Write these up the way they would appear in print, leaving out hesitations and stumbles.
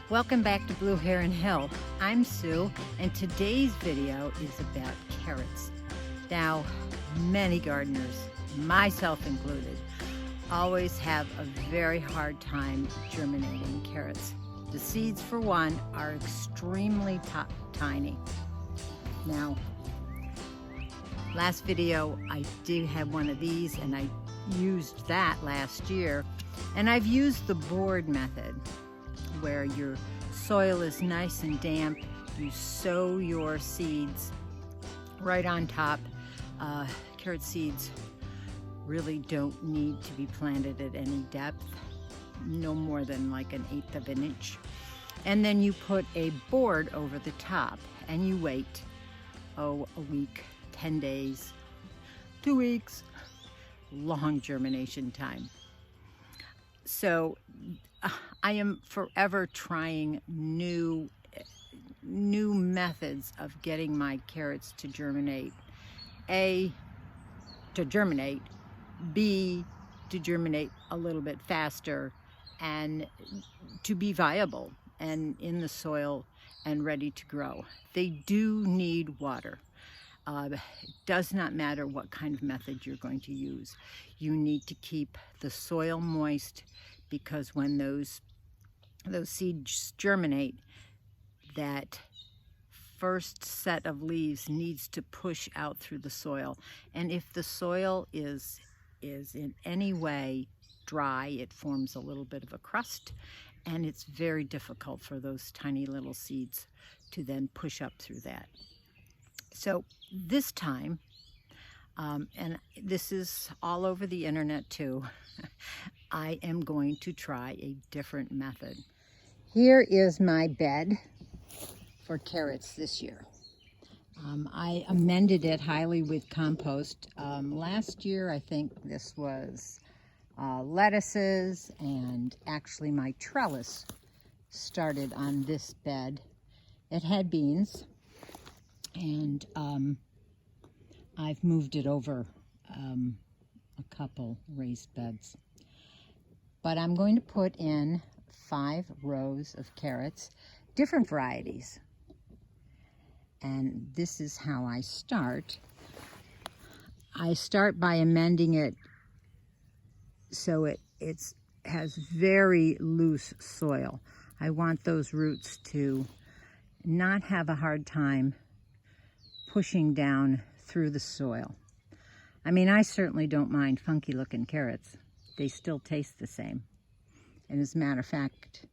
Welcome back to Blue Heron Hill. I'm Sue, and today's video is about carrots. Now, many gardeners, myself included, always have a very hard time germinating carrots. The seeds, for one, are extremely tiny. Now, last video I did have one of these, and I used that last year, and I've used the board method, where your soil is nice and damp. You sow your seeds right on top. Carrot seeds really don't need to be planted at any depth, no more than like 1/8 of an inch. And then you put a board over the top and you wait, a week, 10 days, 2 weeks, long germination time. So I am forever trying new methods of getting my carrots to germinate. A, to germinate. B, to germinate a little bit faster and to be viable and in the soil and ready to grow. They do need water. It does not matter what kind of method you're going to use. You need to keep the soil moist, because when those seeds germinate, that first set of leaves needs to push out through the soil. And if the soil is in any way dry, it forms a little bit of a crust, and it's very difficult for those tiny little seeds to then push up through that. So this time, and this is all over the internet too, I am going to try a different method. Here is my bed for carrots this year. I amended it highly with compost. Last year, I think this was lettuces, and actually my trellis started on this bed. It had beans, and I've moved it over a couple raised beds. But I'm going to put in 5 rows of carrots, different varieties. And this is how I start. I start by amending it so it has very loose soil. I want those roots to not have a hard time pushing down through the soil. I mean, I certainly don't mind funky looking carrots. They still taste the same. And as a matter of fact,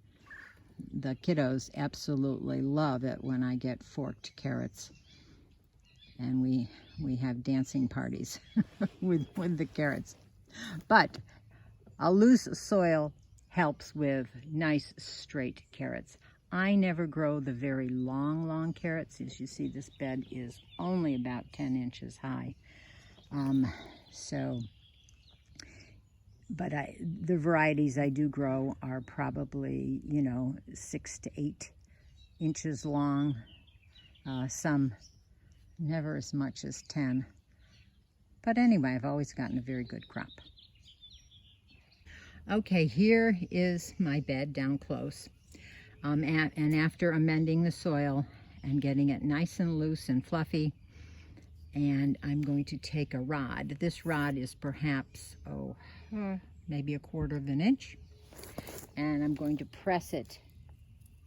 the kiddos absolutely love it when I get forked carrots. And we have dancing parties with the carrots. But a loose soil helps with nice straight carrots. I never grow the very long carrots. As you see, this bed is only about 10 inches high. But the varieties I do grow are probably, 6 to 8 inches long. Some never as much as 10. But anyway, I've always gotten a very good crop. Okay, here is my bed down close. And after amending the soil and getting it nice and loose and fluffy, and I'm going to take a rod. This rod is perhaps, maybe 1/4 of an inch. And I'm going to press it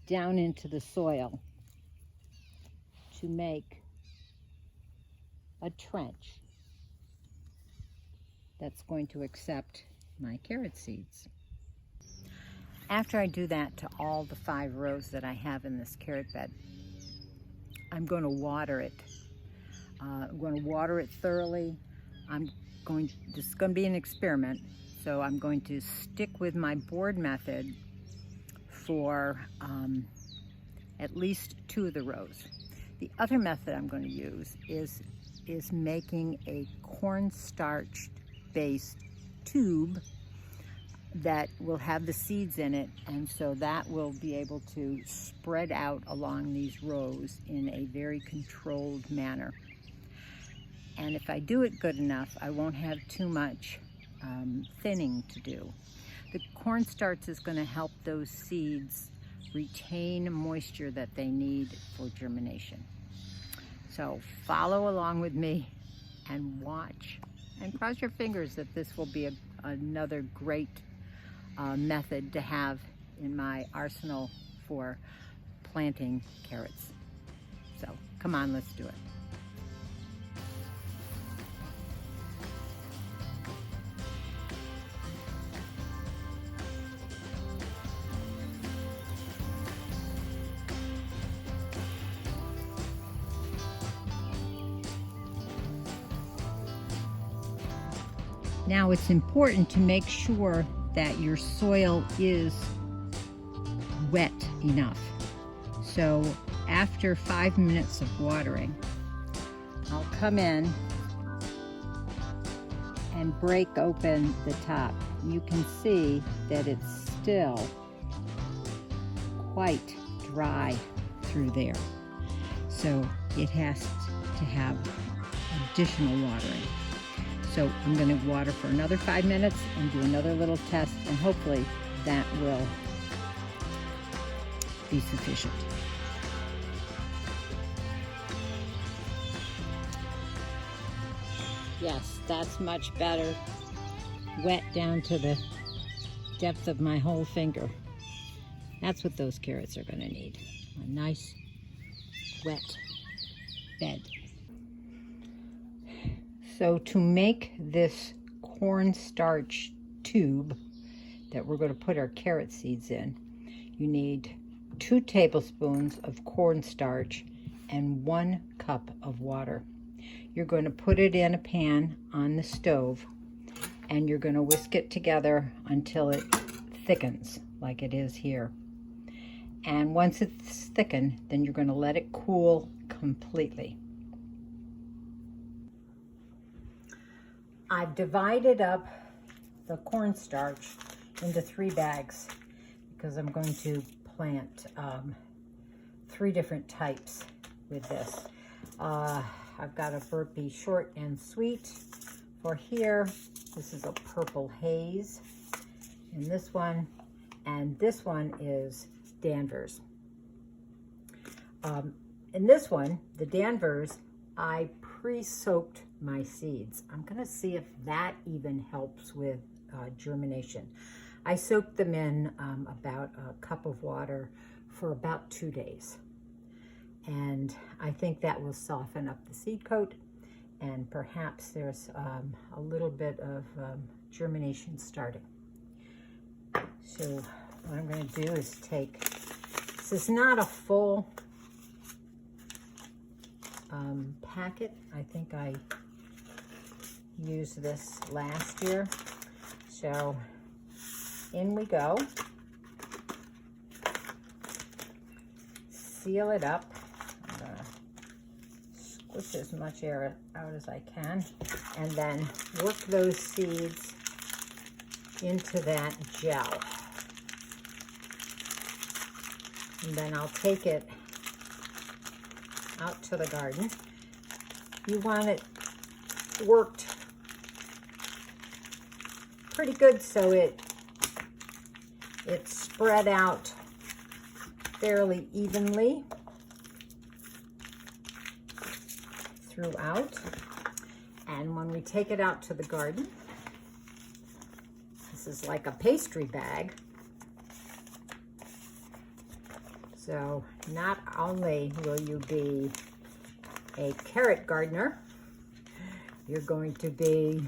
down into the soil to make a trench that's going to accept my carrot seeds. After I do that to all the 5 rows that I have in this carrot bed, I'm going to water it. I'm going to water it thoroughly. This is going to be an experiment, so I'm going to stick with my board method for at least 2 of the rows. The other method I'm going to use is making a cornstarch based tube that will have the seeds in it, and so that will be able to spread out along these rows in a very controlled manner. And if I do it good enough, I won't have too much thinning to do. The cornstarch is going to help those seeds retain moisture that they need for germination. So follow along with me and watch, and cross your fingers that this will be another great method to have in my arsenal for planting carrots. So come on, let's do it. Now it's important to make sure that your soil is wet enough. So after 5 minutes of watering, I'll come in and break open the top. You can see that it's still quite dry through there. So it has to have additional watering. So I'm going to water for another 5 minutes and do another little test, and hopefully that will be sufficient. Yes, that's much better. Wet down to the depth of my whole finger. That's what those carrots are going to need. A nice wet bed. So to make this cornstarch tube that we're going to put our carrot seeds in, you need 2 tablespoons of cornstarch and 1 cup of water. You're going to put it in a pan on the stove, and you're going to whisk it together until it thickens like it is here. And once it's thickened, then you're going to let it cool completely. I've divided up the cornstarch into 3 bags because I'm going to plant 3 different types with this. I've got a burpee short and sweet for here. This is a purple haze in this one, and this one is Danvers. In this one, the Danvers, I pre-soaked my seeds. I'm going to see if that even helps with germination. I soaked them in about a cup of water for about 2 days. And I think that will soften up the seed coat, and perhaps there's a little bit of germination starting. So what I'm going to do is take, this is not a full packet. I think I used this last year. So in we go. Seal it up. I'm gonna squish as much air out as I can, and then work those seeds into that gel. And then I'll take it out to the garden. You want it worked pretty good so it's spread out fairly evenly throughout. And when we take it out to the garden, this is like a pastry bag. So not only will you be a carrot gardener, you're going to be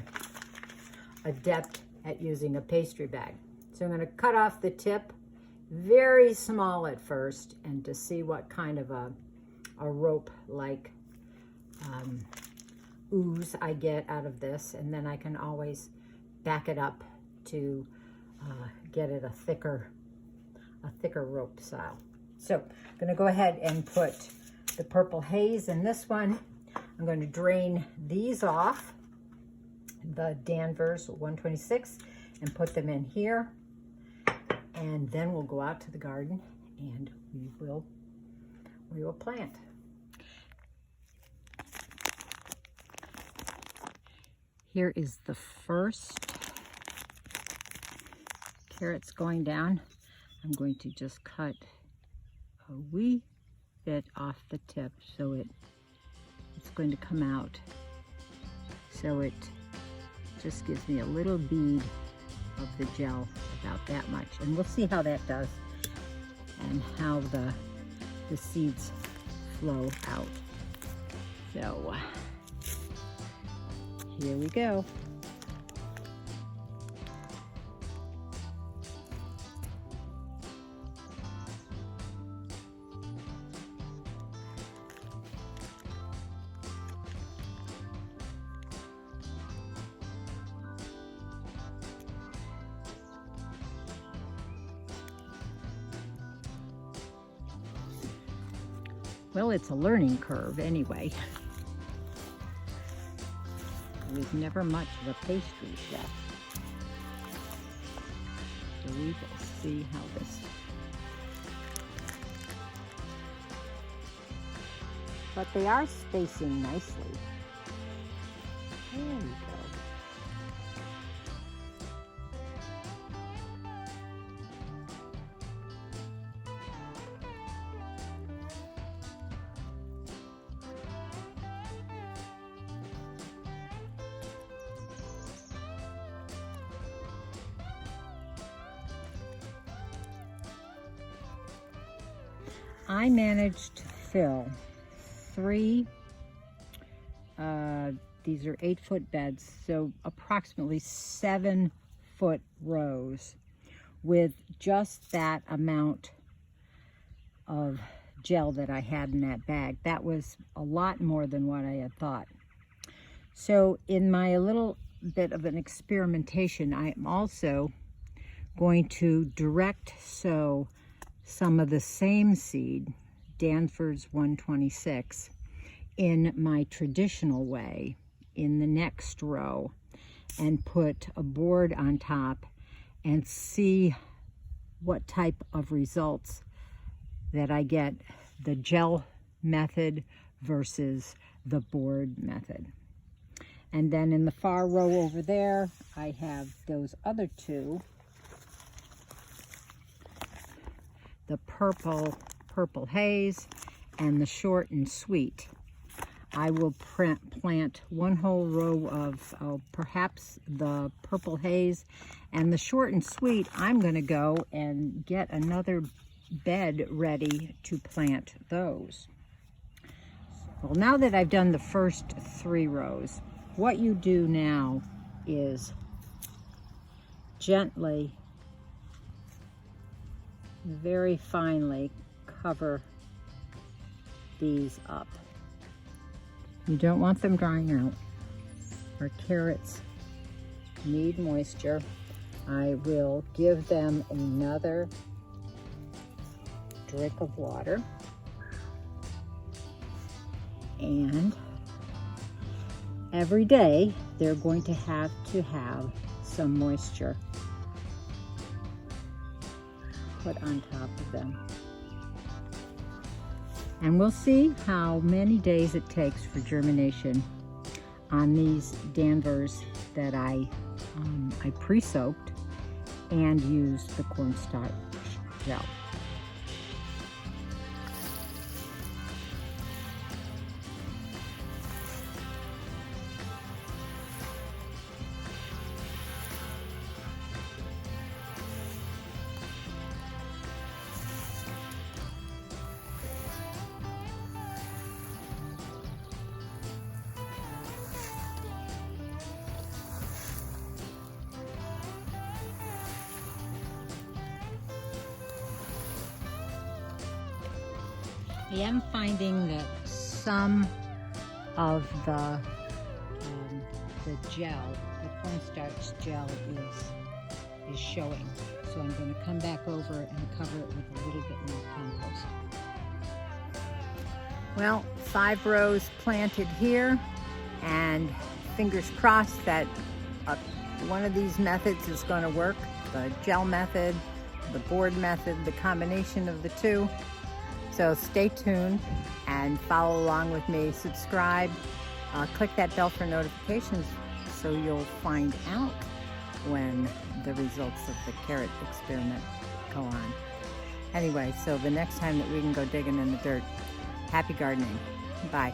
adept at using a pastry bag. So I'm going to cut off the tip very small at first, and to see what kind of a rope like ooze I get out of this, and then I can always back it up to get it a thicker rope style. So I'm going to go ahead and put the purple haze in this one. I'm going to drain these off, the Danvers 126, and put them in here. And then we'll go out to the garden and we will plant. Here is the first carrots going down. I'm going to just cut a wee bit off the tip, so it's going to come out. So it just gives me a little bead of the gel, about that much. And we'll see how that does and how the seeds flow out. So here we go. Well, it's a learning curve anyway. It was never much of a pastry chef. So we will see how this... But they are spacing nicely. There we go. I managed to fill 3, these are 8-foot beds, so approximately 7-foot rows with just that amount of gel that I had in that bag. That was a lot more than what I had thought. So in my little bit of an experimentation, I am also going to direct sow some of the same seed, Danford's 126, in my traditional way in the next row and put a board on top and see what type of results that I get, the gel method versus the board method. And then in the far row over there, I have those other two, the purple haze and the short and sweet. I will plant one whole row of perhaps the purple haze, and the short and sweet I'm going to go and get another bed ready to plant those. Well, now that I've done the first 3 rows, what you do now is gently, very finely cover these up. You don't want them drying out. Our carrots need moisture. I will give them another drip of water, and every day they're going to have some moisture put on top of them. And we'll see how many days it takes for germination on these Danvers that I pre-soaked and used the cornstarch gel. I am finding that some of the gel, the cornstarch gel is showing. So I'm going to come back over and cover it with a little bit more compost. Well, 5 rows planted here, and fingers crossed that one of these methods is going to work. The gel method, the board method, the combination of the two. So stay tuned and follow along with me. Subscribe, click that bell for notifications so you'll find out when the results of the carrot experiment go on. Anyway, so the next time that we can go digging in the dirt, happy gardening. Bye.